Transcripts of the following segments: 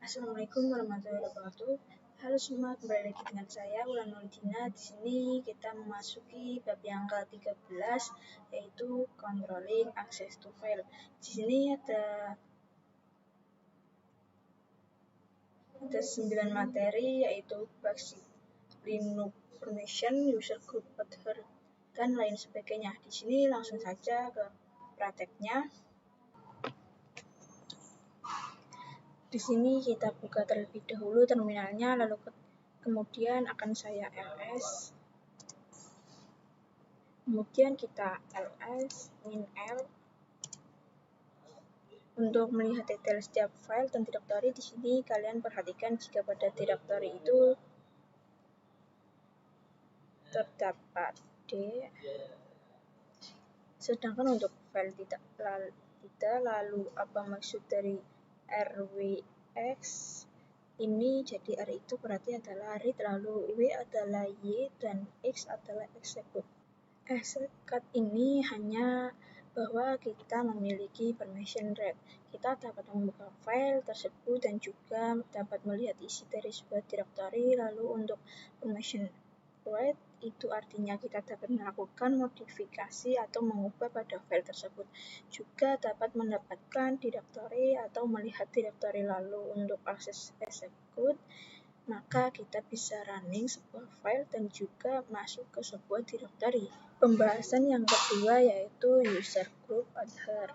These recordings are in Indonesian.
Assalamualaikum warahmatullahi wabarakatuh. Halo semua, kembali lagi dengan saya Wulan Maulidina. Di sini kita memasuki bab yang ke-13 yaitu controlling access to file. Di sini ada 9 materi yaitu basic Linux permission, user group author, dan lain sebagainya. Di sini langsung saja ke prakteknya. Di sini kita buka terlebih dahulu terminalnya, lalu kemudian akan saya ls. Kemudian kita ls -l. Untuk melihat detail setiap file dan directory, di sini kalian perhatikan jika pada directory itu terdapat D, sedangkan untuk file tidak, lalu apa maksud dari rwx ini? Jadi R itu berarti adalah read, lalu W adalah Y, dan X adalah execute. Execute ini hanya bahwa kita memiliki permission read. Kita dapat membuka file tersebut dan juga dapat melihat isi dari sebuah directory. Lalu untuk permission read itu artinya kita dapat melakukan modifikasi atau mengubah pada file tersebut. Juga dapat mendapatkan directory atau melihat directory. Lalu untuk akses execute, maka kita bisa running sebuah file dan juga masuk ke sebuah directory. Pembahasan yang kedua yaitu user group author.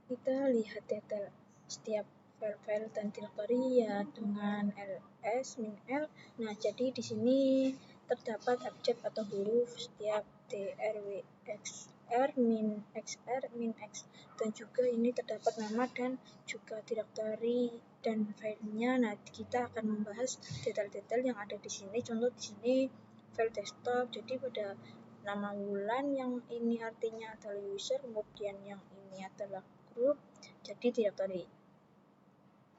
Kita lihat detail setiap file-file dan directory ya dengan ls -l. Nah, jadi di sini terdapat abjad atau huruf setiap drwxr -xr -x, dan juga ini terdapat nama dan juga directory dan filenya. Nah, kita akan membahas detail-detail yang ada di sini. Contoh di sini file desktop. Jadi pada nama Wulan yang ini artinya adalah user, kemudian yang ini adalah group. Jadi directory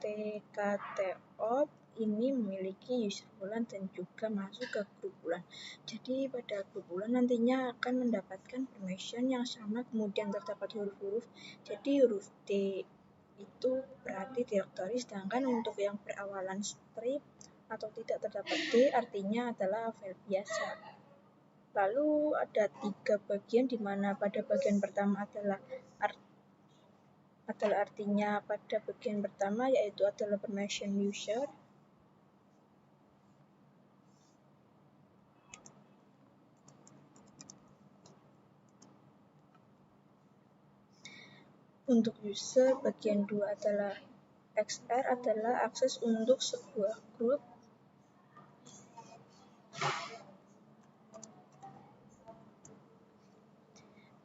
tktop ini memiliki user Wulan dan juga masuk ke grup Wulan. Jadi pada grup Wulan nantinya akan mendapatkan permission yang sama, kemudian terdapat huruf-huruf. Jadi huruf D itu berarti directory, sedangkan untuk yang berawalan strip atau tidak terdapat D artinya adalah file biasa. Lalu ada 3 bagian, di mana pada bagian pertama adalah artinya pada bagian pertama yaitu adalah permission user. Untuk user bagian 2 adalah XR adalah akses untuk sebuah grup.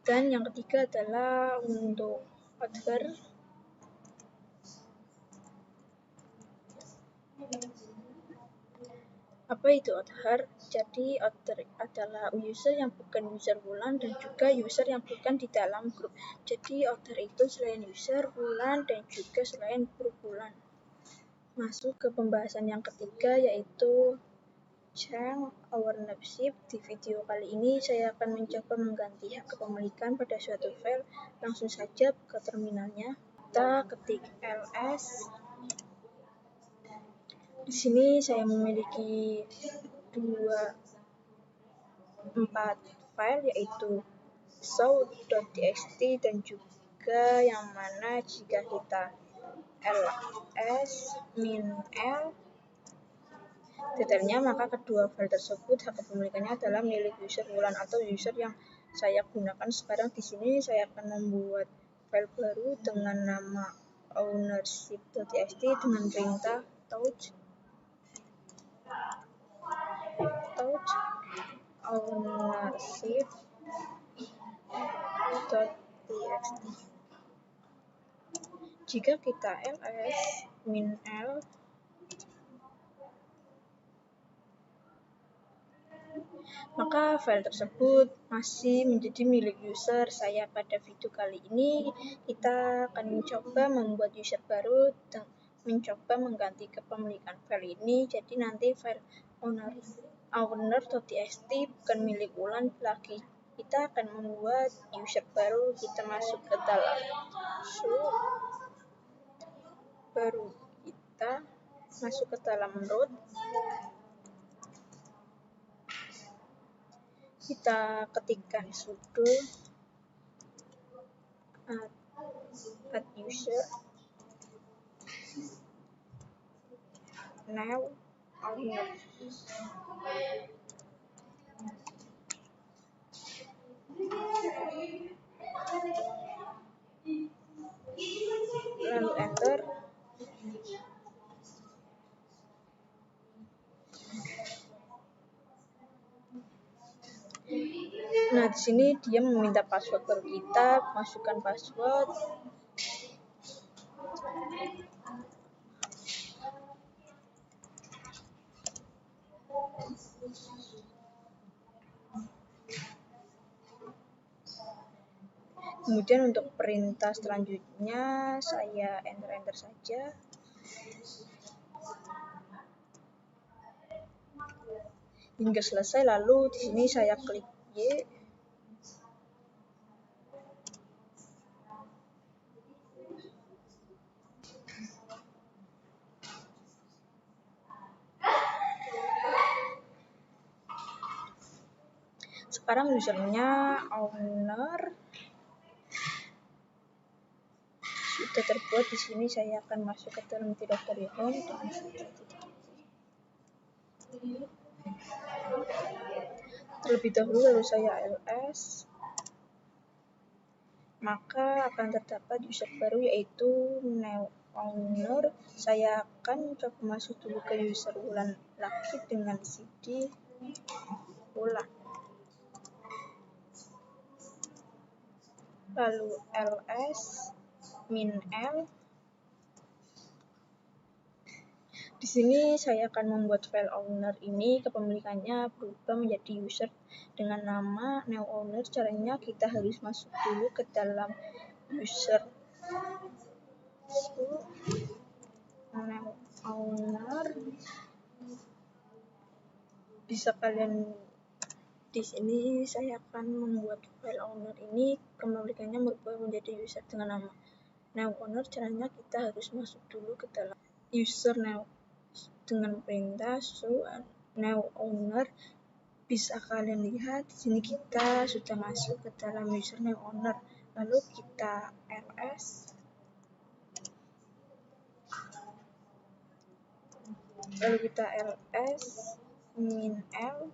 Dan yang ketiga adalah untuk author. Apa itu author? Jadi author adalah user yang bukan user Wulan dan juga user yang bukan di dalam grup. Jadi author itu selain user Wulan dan juga selain grup Wulan. Masuk ke pembahasan yang ketiga yaitu change ownership. Di video kali ini saya akan mencoba mengganti hak kepemilikan pada suatu file. Langsung saja ke terminalnya. Kita ketik ls. Di sini saya memiliki 4 file yaitu show.txt dan juga yang mana jika kita ls -l detailnya, maka kedua file tersebut hak kepemilikannya adalah milik user Wulan atau user yang saya gunakan sekarang. Di sini saya akan membuat file baru dengan nama ownership.txt dengan perintah touch ownership.txt. Jika kita ls -l, maka file tersebut masih menjadi milik user saya. Pada video kali ini kita akan mencoba membuat user baru dan mencoba mengganti kepemilikan file ini. Jadi nanti file owner.txt bukan milik Wulan lagi. Kita akan membuat user baru. Kita masuk ke dalam baru kita masuk ke dalam root. Kita ketikkan sudo add user now owner. Lalu enter. Nah, di sini dia meminta password baru, kita masukkan password. Kemudian untuk perintah selanjutnya saya enter saja. Hingga selesai, lalu di sini saya klik Y. Sekarang usernya owner sudah terbuat. Di sini saya akan masuk ke dalam directory home dengan terlebih dahulu, lalu saya ls, maka akan terdapat user baru yaitu new owner. Saya akan coba masuk dulu ke user Wulan lagi dengan cd Wulan, lalu ls min l. Di sini saya akan membuat file owner ini kepemilikannya berubah menjadi user dengan nama new owner. Caranya kita harus masuk dulu ke dalam user new owner. Bisa kalian di sini saya akan membuat file owner ini kepemilikannya berubah menjadi user dengan nama new owner. Caranya kita harus masuk dulu ke dalam user new dengan perintah show new owner. Bisa kalian lihat di sini kita sudah masuk ke dalam user new owner. Lalu kita ls, lalu kita ls min l.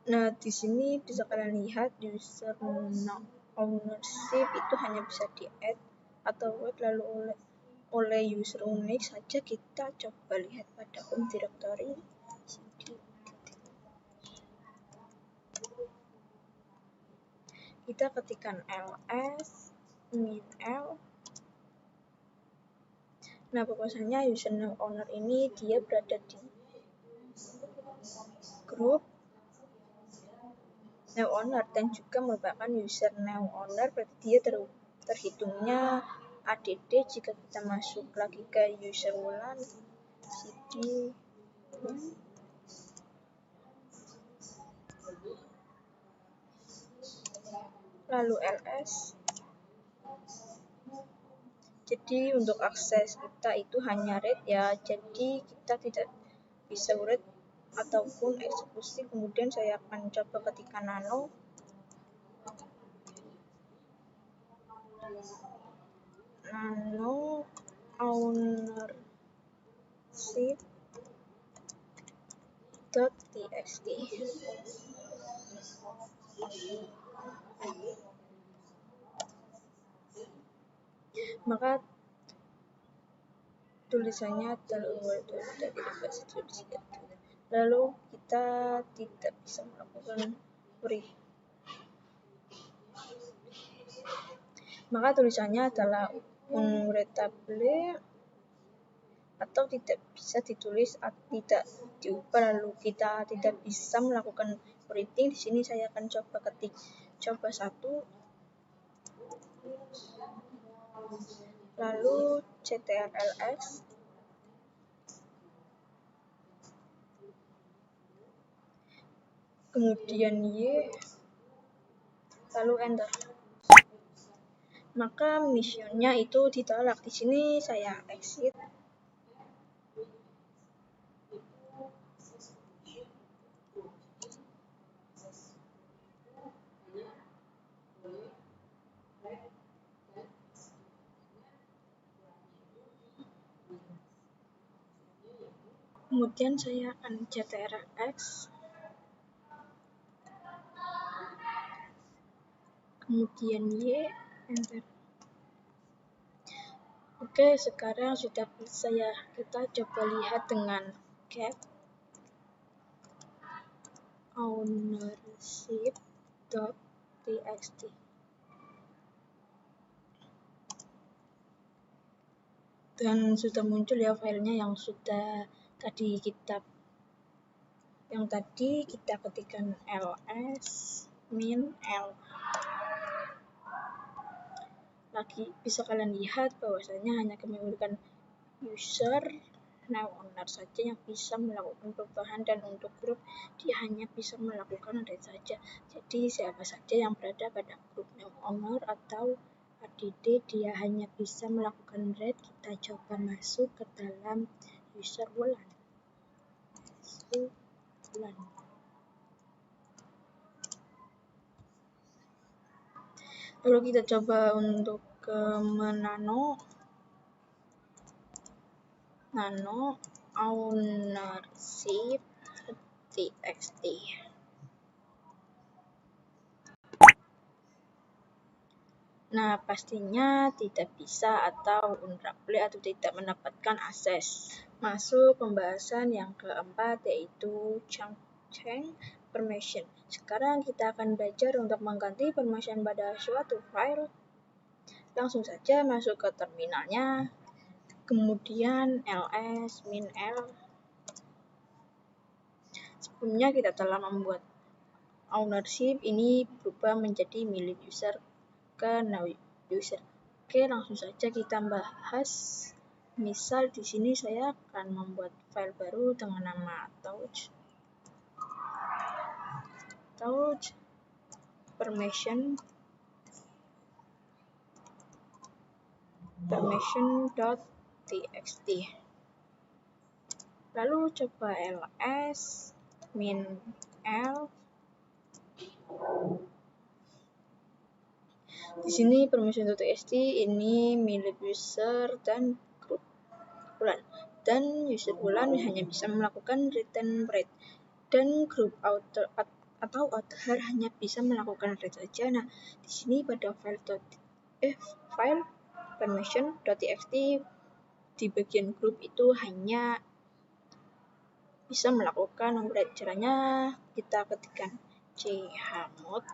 Nah, di sini bisa kalian lihat user ownership itu hanya bisa di-add atau web lalu oleh user unik saja. Kita coba lihat pada home directory. Kita ketikkan ls min l. Nah, bahwasanya user new owner ini dia berada di grup new owner dan juga merupakan user new owner, berarti dia terhitungnya add. Jika kita masuk lagi ke user Wulan cd lalu ls. Jadi untuk akses kita itu hanya read ya, jadi kita tidak bisa read ataupun eksekusi. Kemudian saya akan coba ketikkan nano ownership.txt. Maka tulisannya lalu kita tidak bisa melakukan read. Maka tulisannya adalah unreadable atau tidak bisa ditulis, tidak diubah, lalu kita tidak bisa melakukan reading. Di sini saya akan coba ketik coba 1, lalu ctrls, kemudian y, lalu enter. Maka missionnya itu ditolak. Di sini saya exit. Kemudian saya akan ctrl-x, kemudian y, enter. Oke, sekarang sudah saya kita coba lihat dengan get ownership.txt. Dan sudah muncul ya filenya yang tadi kita ketikkan ls min l. Lagi bisa kalian lihat bahwasanya hanya menggunakan user now owner saja yang bisa melakukan perubahan, dan untuk grup dia hanya bisa melakukan read saja. Jadi siapa saja yang berada pada grup now owner atau add dia hanya bisa melakukan read. Kita coba masuk ke dalam user Wulan. Lalu kita coba untuk ke nano ownership txt. Nah, pastinya tidak bisa atau unruly atau tidak mendapatkan akses. Masuk pembahasan yang keempat, yaitu chunk permission. Sekarang kita akan belajar untuk mengganti permission pada suatu file. Langsung saja masuk ke terminalnya, kemudian ls min l. Sebelumnya kita telah membuat ownership ini berubah menjadi milik user ke now user. Oke, langsung saja kita bahas. Misal di sini saya akan membuat file baru dengan nama touch permission.txt. Lalu coba ls min l. Di sini permission.txt ini milik user dan grup Wulan, dan user Wulan hanya bisa melakukan return read, dan grup author hanya bisa melakukan read saja. Nah, di sini pada file permission.txt di bagian grup itu hanya bisa melakukan read. Caranya kita ketikkan chmod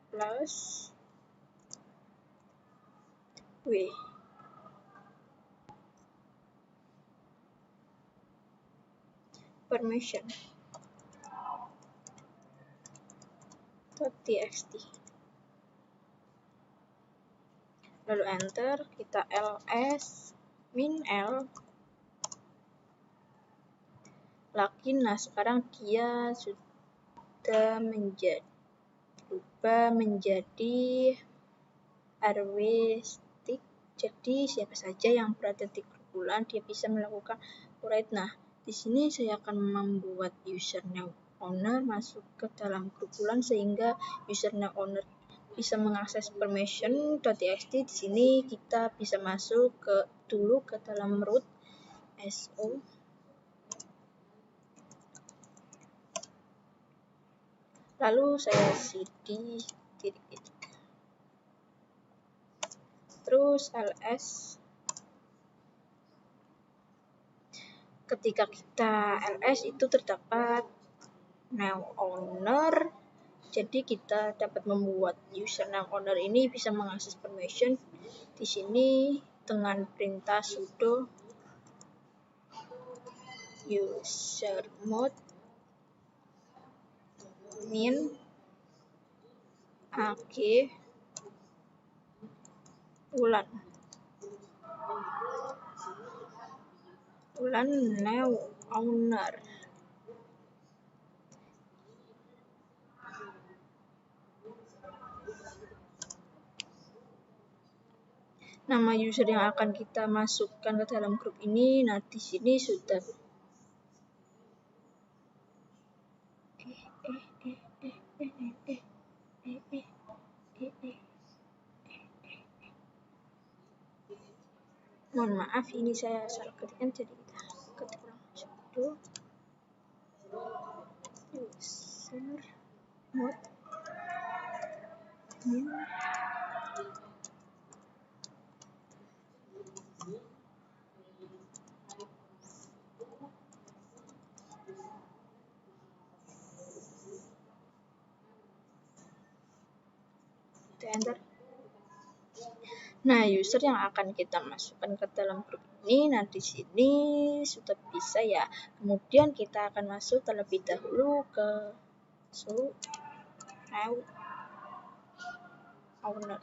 plus w. permission.txt. Lalu enter, kita ls min l lagi. Nah, sekarang dia sudah berubah menjadi rw stick. Jadi siapa saja yang berada di grup Wulan dia bisa melakukan read. Nah, di sini saya akan membuat user now owner masuk ke dalam grup Wulan sehingga user now owner bisa mengakses permission.txt. Di sini kita bisa masuk dulu ke dalam root so. Lalu saya cd terus ls. Ketika kita ls itu terdapat now owner, jadi kita dapat membuat user now owner ini bisa mengakses permission di sini dengan perintah sudo usermod min ag Wulan now owner. nama user yang akan kita masukkan ke dalam grup ini. Nah, di sini sudah mohon maaf, ini saya salah ketikkan, jadi kita ketik ulang dulu. User mod new enter. Nah, user yang akan kita masukkan ke dalam grup ini, nah di sini sudah bisa ya. Kemudian kita akan masuk terlebih dahulu ke now owner.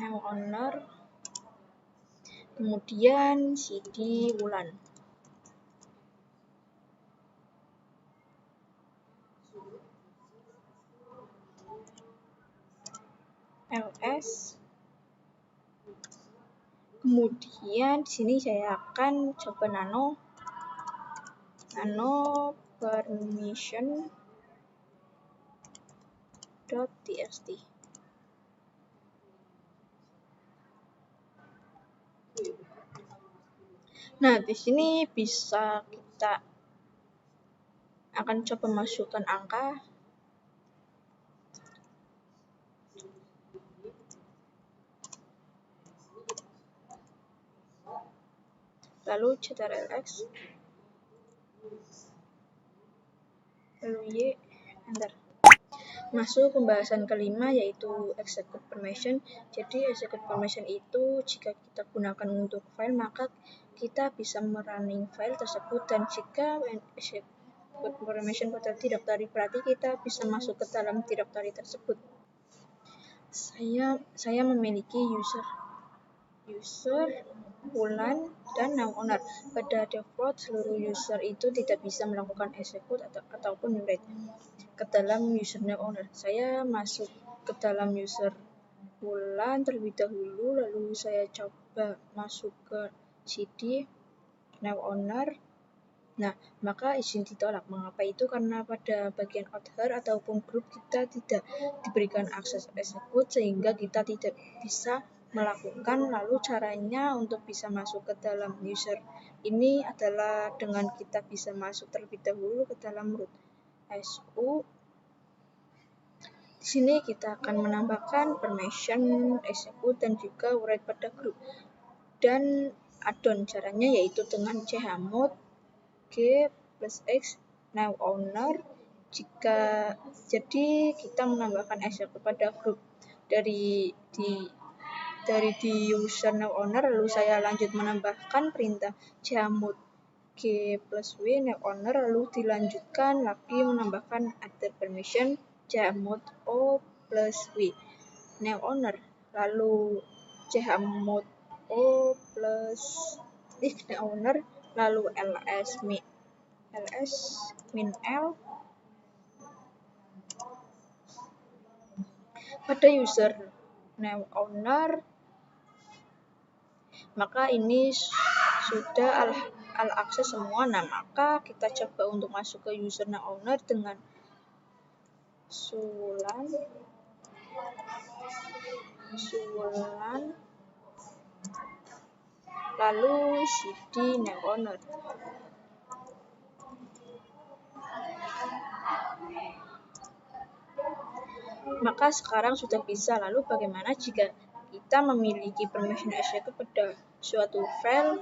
Now owner, kemudian cd Wulan. ls, kemudian di sini saya akan coba nano permission .txt. Nah, di sini bisa kita akan coba masukkan angka. Lalu ctrlx, lalu y, enter. Masuk pembahasan kelima, yaitu execute permission. Jadi execute permission itu jika kita gunakan untuk file, maka kita bisa merunning file tersebut, dan jika execute permission pada directory, berarti kita bisa masuk ke dalam directory tersebut. Saya memiliki user Wulan dan now owner. Pada default, seluruh user itu tidak bisa melakukan execute ataupun write ke dalam user now owner. Saya masuk ke dalam user Wulan terlebih dahulu, lalu saya coba masuk ke cd now owner. Nah, maka izin ditolak. Mengapa itu? Karena pada bagian author ataupun group kita tidak diberikan akses execute, sehingga kita tidak bisa melakukan. Lalu caranya untuk bisa masuk ke dalam user ini adalah dengan kita bisa masuk terlebih dahulu ke dalam root su. Di sini kita akan menambahkan permission execute dan juga write pada group dan add-on. Caranya yaitu dengan chmod g+x now owner. Jadi kita menambahkan execute pada grup dari di user now owner, lalu saya lanjut menambahkan perintah chmod g+w now owner, lalu dilanjutkan lagi menambahkan other permission chmod o+w now owner, lalu chmod o+if now owner, lalu ls min l pada user now owner. Maka ini sudah all access semua. Nah, maka kita coba untuk masuk ke user now owner dengan sulan lalu cd now owner. Maka sekarang sudah bisa. Lalu bagaimana jika kita memiliki permission execute pada suatu file?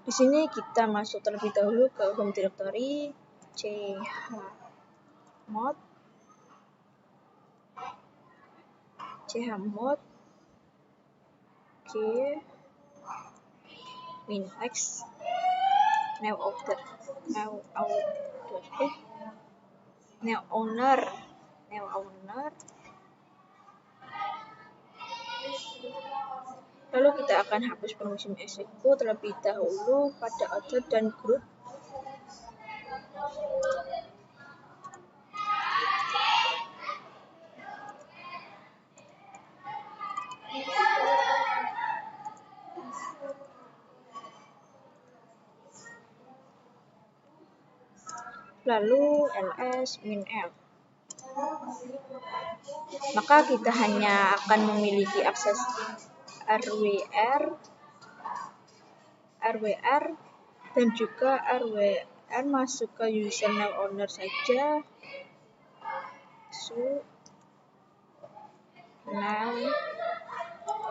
Di sini kita masuk terlebih dahulu ke home directory chmod g min x new owner lalu kita akan hapus permission execute terlebih dahulu pada author dan group. Lalu ls min l. Maka kita hanya akan memiliki akses rwr dan juga rwr masuk ke user now owner saja. So now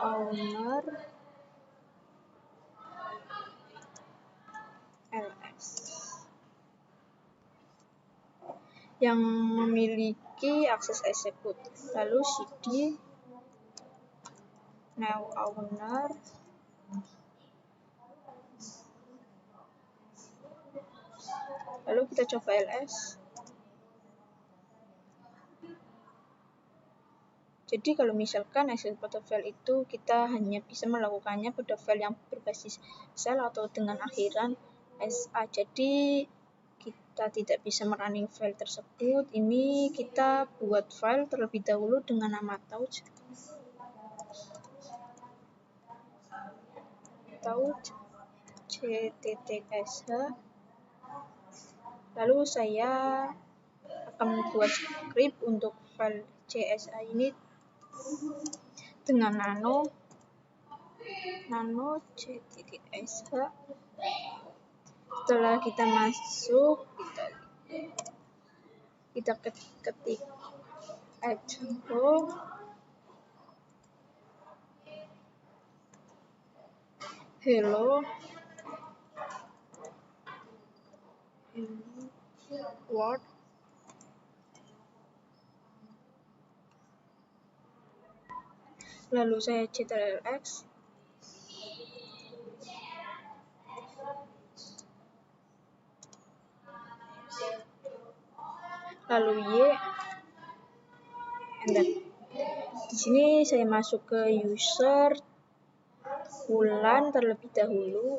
owner ls yang memiliki akses execute, lalu cd now owner lalu kita coba ls. Jadi kalau misalkan execute pada file itu kita hanya bisa melakukannya pada file yang berbasis shell atau dengan akhiran sa. Jadi kita tidak bisa merunning file tersebut. Ini kita buat file terlebih dahulu dengan nama touch ctts. Lalu saya akan membuat script untuk file csa ini dengan nano ctts. Setelah kita masuk, kita ketik echo hello world. Lalu saya ctrlx. Lalu y, enter. Di sini saya masuk ke user bulan terlebih dahulu.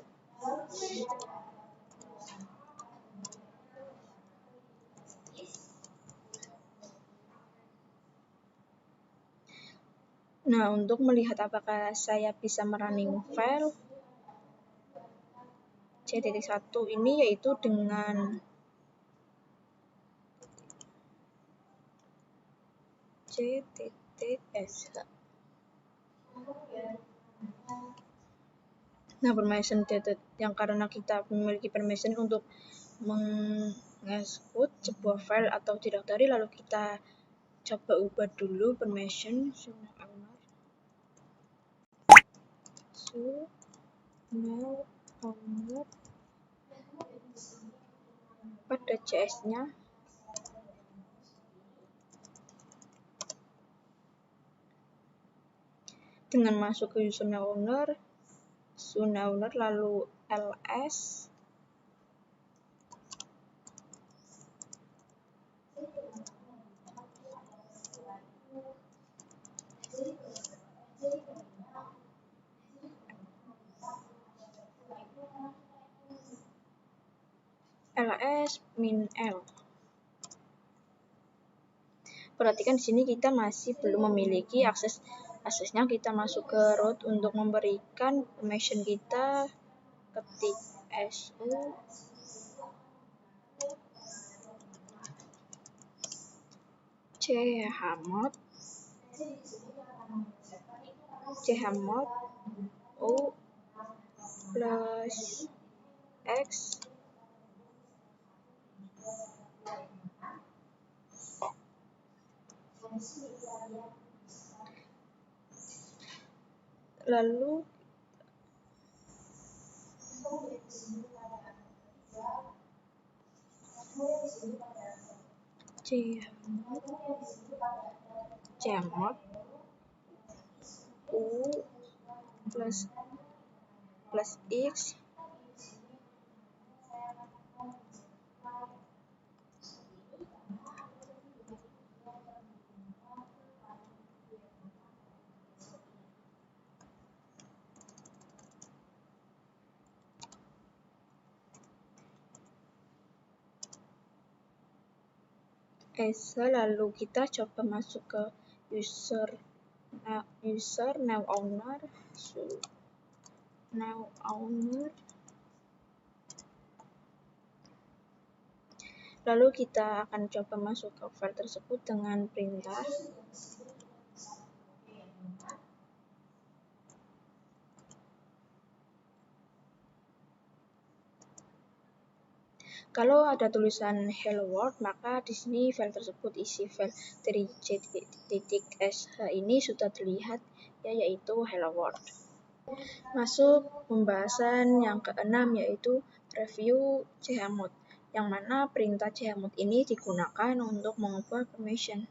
Nah, untuk melihat apakah saya bisa merunning file c.1 ini yaitu dengan ctts. Nah, permission yang karena kita memiliki permission untuk mengexecute sebuah file atau directory, lalu kita coba ubah dulu permission now owner pada cs-nya. Dengan masuk ke user now owner, lalu ls min l. Perhatikan di sini kita masih belum memiliki aksesnya. Kita masuk ke root untuk memberikan permission kita, ketik su chmod o plus x lalu chmod u plus x lalu kita coba masuk ke user now owner, lalu kita akan coba masuk ke file tersebut dengan perintah kalau ada tulisan hello world, maka di sini file tersebut isi file dari j.sh ini sudah terlihat, yaitu hello world. Masuk pembahasan yang keenam, yaitu review chmod, yang mana perintah chmod ini digunakan untuk mengubah permission.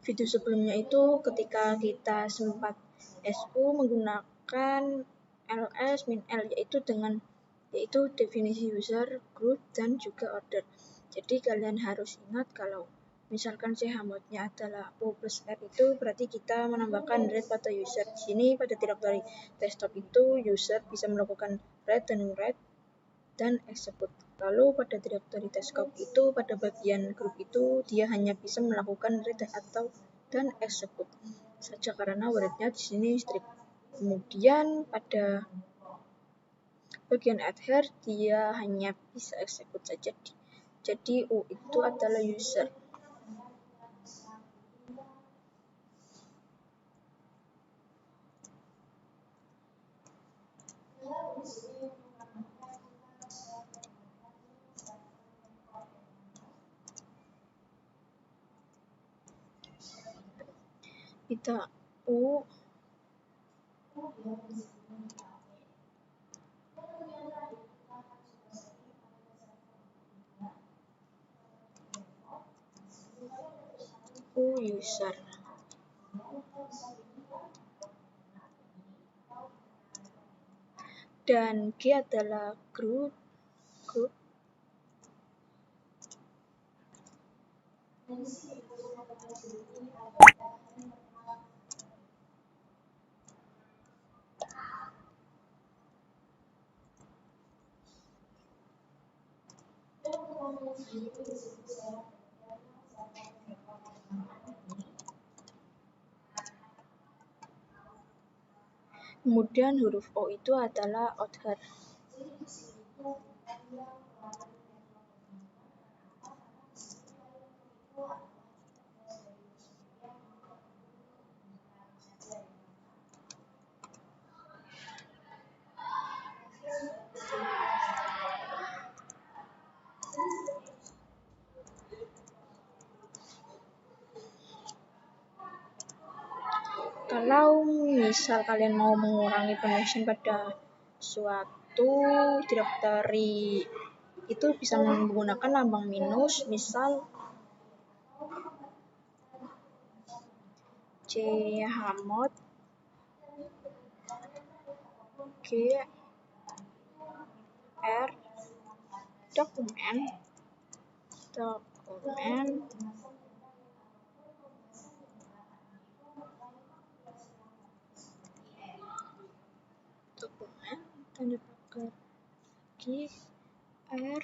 Video sebelumnya itu ketika kita sempat SU menggunakan ls-l, yaitu definisi user, group, dan juga order. Jadi kalian harus ingat kalau misalkan chmodnya adalah O plus R itu berarti kita menambahkan read pada user. Di sini pada directory desktop itu user bisa melakukan read dan execute. Lalu pada directory desktop itu pada bagian group itu dia hanya bisa melakukan read dan execute saja karena wordnya di sini strict. Kemudian pada bagian add here dia hanya bisa execute saja. Jadi U itu adalah user. Kita U user. Dan G adalah group. Kemudian huruf O itu adalah order. Kalau misal kalian mau mengurangi permission pada suatu directory itu bisa menggunakan lambang minus, misal chmod g r dokumen tanda pagar g r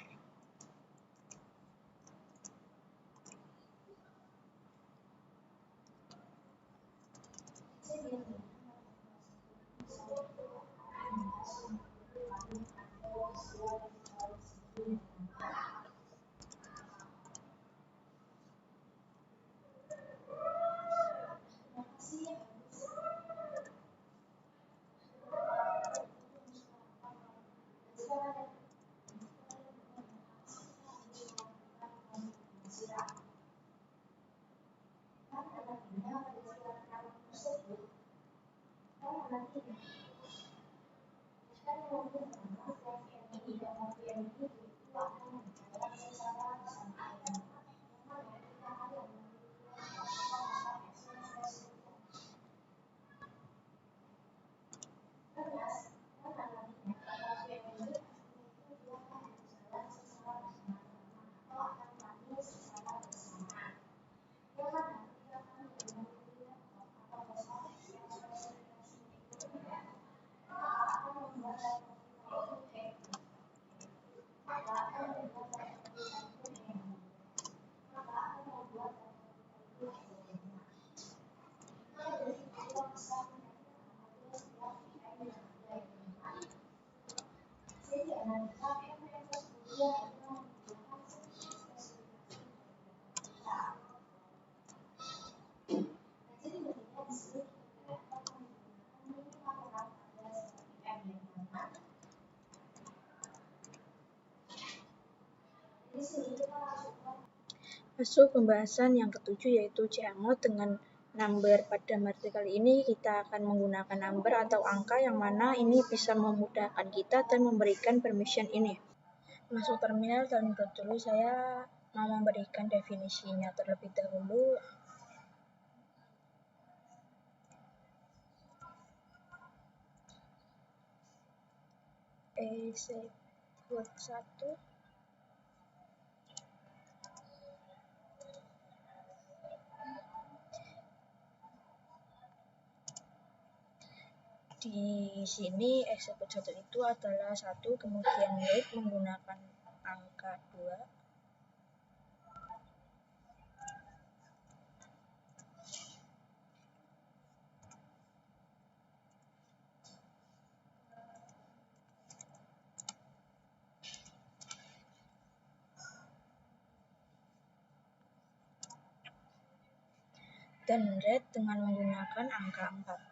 Masuk pembahasan yang ketujuh yaitu chmod dengan number. Pada materi kali ini kita akan menggunakan number atau angka yang mana ini bisa memudahkan kita dan memberikan permission ini. Masuk terminal dan dulu saya mau memberikan definisinya terlebih dahulu. Execute 1 di sini execute 1 itu adalah 1 kemudian read menggunakan angka 2 dan read dengan menggunakan angka 4.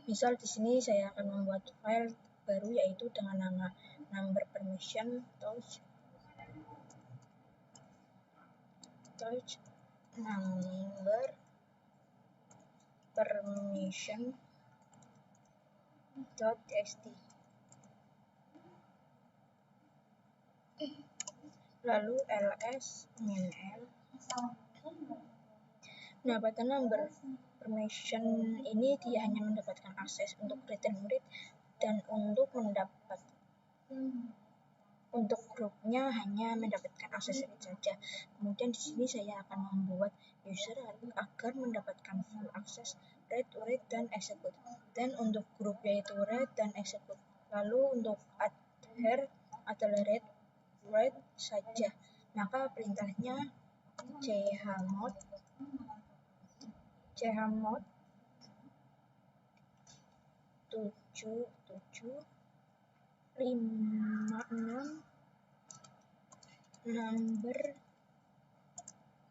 Misal di sini saya akan membuat file baru yaitu dengan nama number permission touch number permission.txt. Lalu ls min-l. Nah, pada number permission ini dia hanya mendapatkan akses untuk read and read dan untuk grupnya hanya mendapatkan akses read saja. Kemudian di sini saya akan membuat user agar mendapatkan full akses read, write, dan execute. Dan untuk grup yaitu read dan execute. Lalu untuk adhere adalah read, write saja. Maka perintahnya chmod 7756 number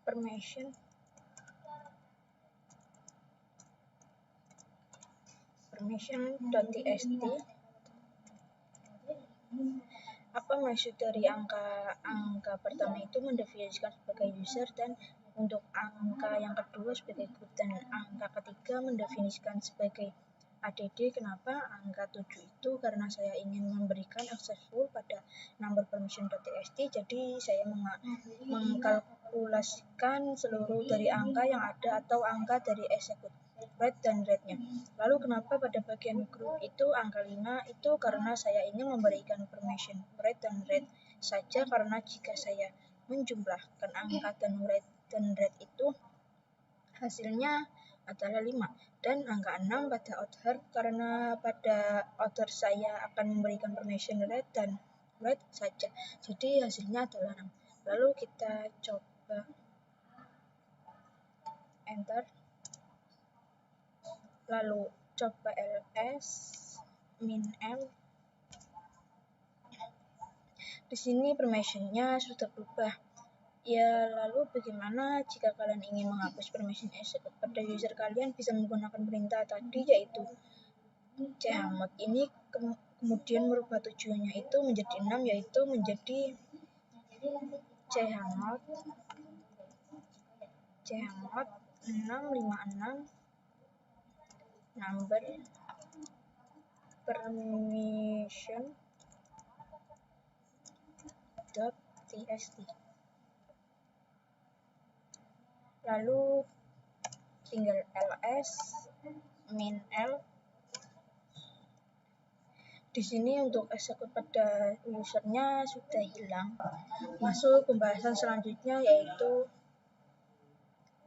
permission.txt. Apa maksud dari angka pertama itu mendefinisikan sebagai user dan untuk angka yang kedua sebagai group dan angka ketiga mendefinisikan sebagai add. Kenapa angka 7 itu? Karena saya ingin memberikan akses full pada number permission.txt, jadi saya mengkalkulasikan seluruh dari angka yang ada atau angka dari execute, write, dan read-nya. Lalu kenapa pada bagian group itu angka 5 itu? Karena saya ingin memberikan permission write dan read saja, karena jika saya menjumlahkan angka dan write dan read itu hasilnya adalah 5. Dan angka 6 pada author, karena pada author saya akan memberikan permission read dan write saja, jadi hasilnya adalah 6. Lalu kita coba enter, lalu coba ls min-l. Di sini permissionnya sudah berubah. Ya, lalu bagaimana jika kalian ingin menghapus permission execute pada user kalian? Bisa menggunakan perintah tadi yaitu chmod ini, kemudian merubah tujuannya itu menjadi 6, yaitu menjadi chmod 656 number permission.txt. Lalu tinggal ls min-l. Di sini untuk execute pada usernya sudah hilang. Masuk pembahasan selanjutnya yaitu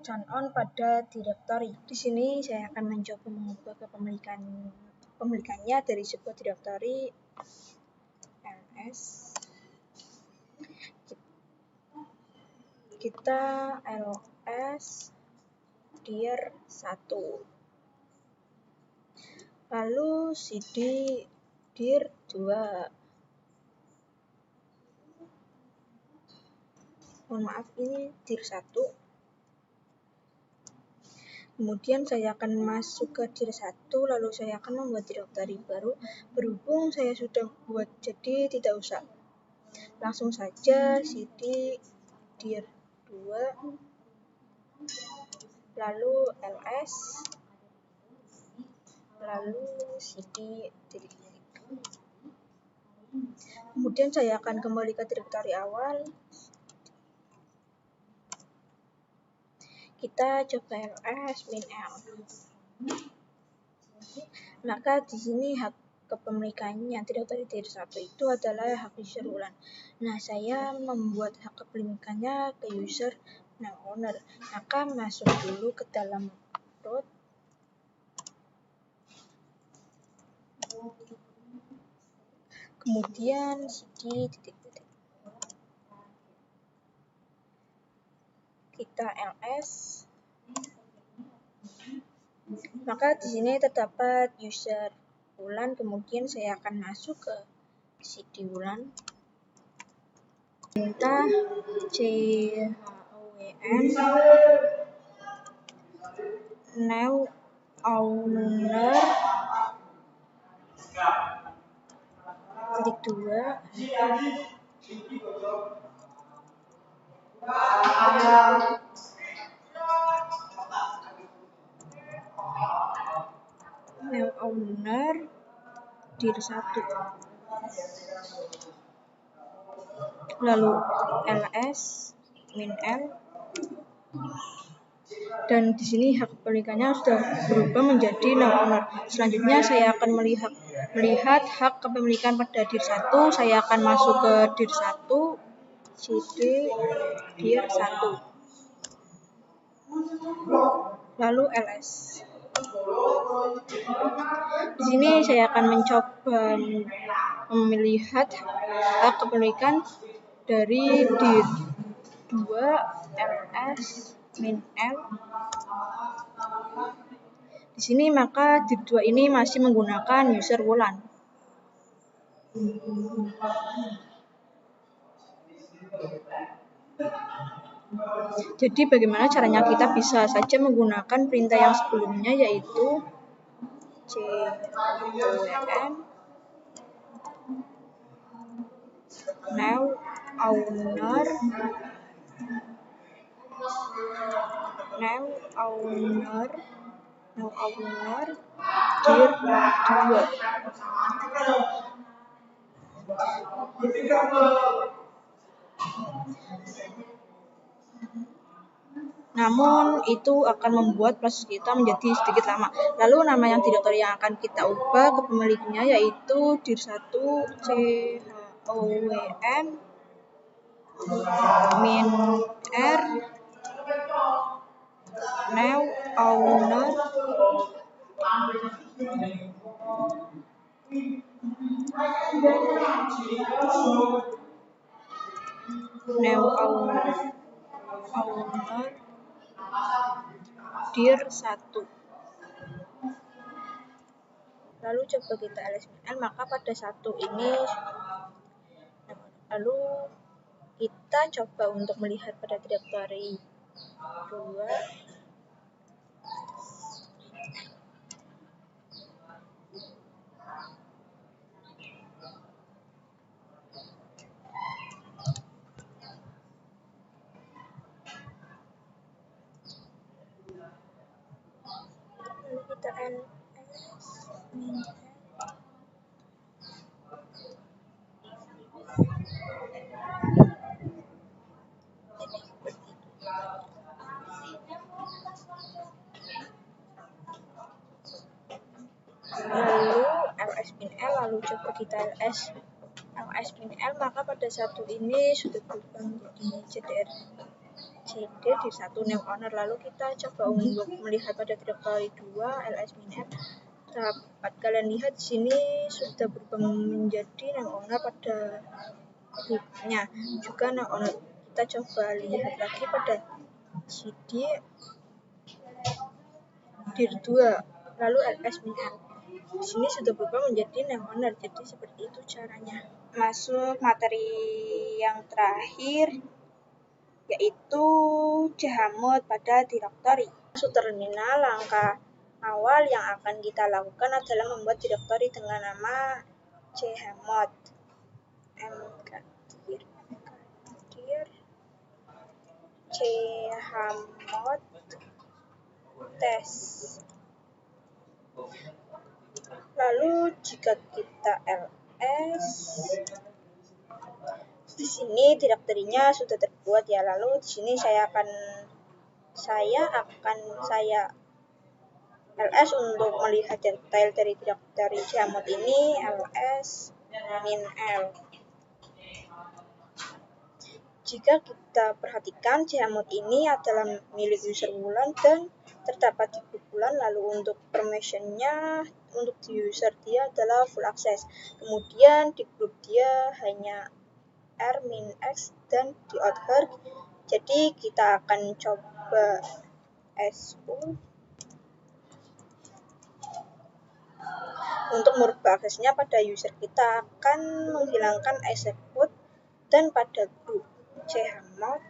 turn on pada directory. Di sini saya akan mencoba mengubah kepemilikannya dari sebuah directory ls. Kita ls dir 1. Lalu cd dir 2. mohon maaf, ini dir 1. Kemudian saya akan masuk ke dir 1, lalu saya akan membuat directory baru. Berhubung saya sudah buat, jadi tidak usah, langsung saja cd dir 2, lalu ls, lalu cd dir 3. Kemudian saya akan kembali ke directory awal. Kita coba ls -l. Maka di sini hak kepemilikannya directory dir 1 itu adalah hak user Wulan. Nah, saya membuat hak kepemilikannya ke user now owner. Maka masuk dulu ke dalam root. Kemudian cd titik-titik. Kita ls. Maka di sini terdapat user Wulan, kemudian saya akan masuk ke cd Wulan. Minta chom now owner titik 2 now owner dir 1, lalu ls -l, dan di sini hak kepemilikannya sudah berubah menjadi now owner. Selanjutnya saya akan melihat hak kepemilikan pada dir 1. Saya akan masuk ke dir 1, cd dir 1, lalu ls. Di sini saya akan mencoba melihat hak kepemilikan dari dir 2 ls -l. Di sini maka dir 2 ini masih menggunakan user Wulan. Jadi bagaimana caranya? Kita bisa saja menggunakan perintah yang sebelumnya, yaitu chom now owner dir 2. Namun itu akan membuat proses kita menjadi sedikit lama. Lalu nama yang directory yang akan kita ubah ke pemiliknya yaitu dir 1 chom -r now owner dir 1. Lalu coba kita ls -l, maka pada 1 ini. Lalu kita coba untuk melihat pada directory 2. Lalu kita ls lalu ls -l, lalu coba kita ls -l, maka pada 1 ini sudah berubah menjadi cd dir 1 now owner. Lalu kita coba untuk melihat pada directory 2 ls -l. Dapat kalian lihat di sini sudah berubah menjadi now owner pada grupnya juga now owner. Kita coba lihat lagi pada cd dir 2 lalu ls -l. Di sini sudah berubah menjadi now owner. Jadi seperti itu caranya. Masuk materi yang terakhir, yaitu chmod pada directory. Masuk terminal, langkah awal yang akan kita lakukan adalah membuat directory dengan nama chmod. Chmod test. Lalu jika kita ls, di sini direktorinya sudah terbuat ya. Lalu di sini saya akan ls untuk melihat detail dari direktori chmod ini, ls -l. Jika kita perhatikan, chmod ini adalah milik user Wulan dan terdapat di grup Wulan. Lalu untuk permissionnya, untuk di user dia adalah full access. Kemudian di grup dia hanya r-x dan di author. Jadi kita akan coba su untuk merubah aksesnya pada user. Kita akan menghilangkan execute dan pada grup chmod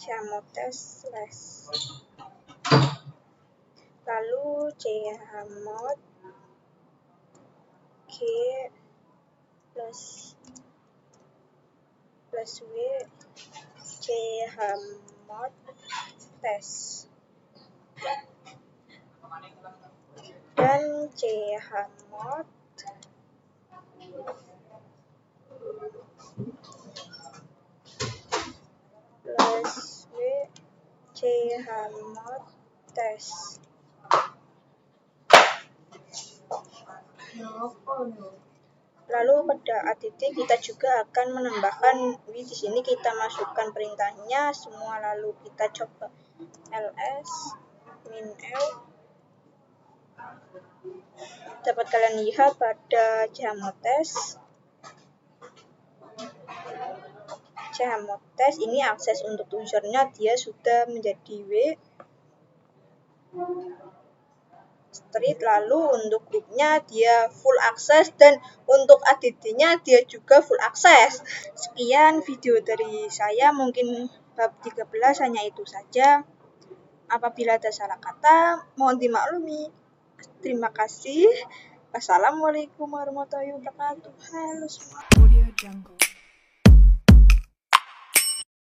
chmod test lalu chmod g plus w chmod test dan chmod plus w chmod test. Lalu pada add kita juga akan menambahkan w. Di sini kita masukkan perintahnya semua. Lalu kita coba ls -l. Dapat kalian lihat pada chmod test ini akses untuk usernya dia sudah menjadi w street. Lalu untuk grupnya dia full access dan untuk add-nya dia juga full access. Sekian video dari saya, mungkin bab 13 hanya itu saja. Apabila ada salah kata mohon dimaklumi. Terima kasih. Wassalamualaikum warahmatullahi wabarakatuh. Halo semua.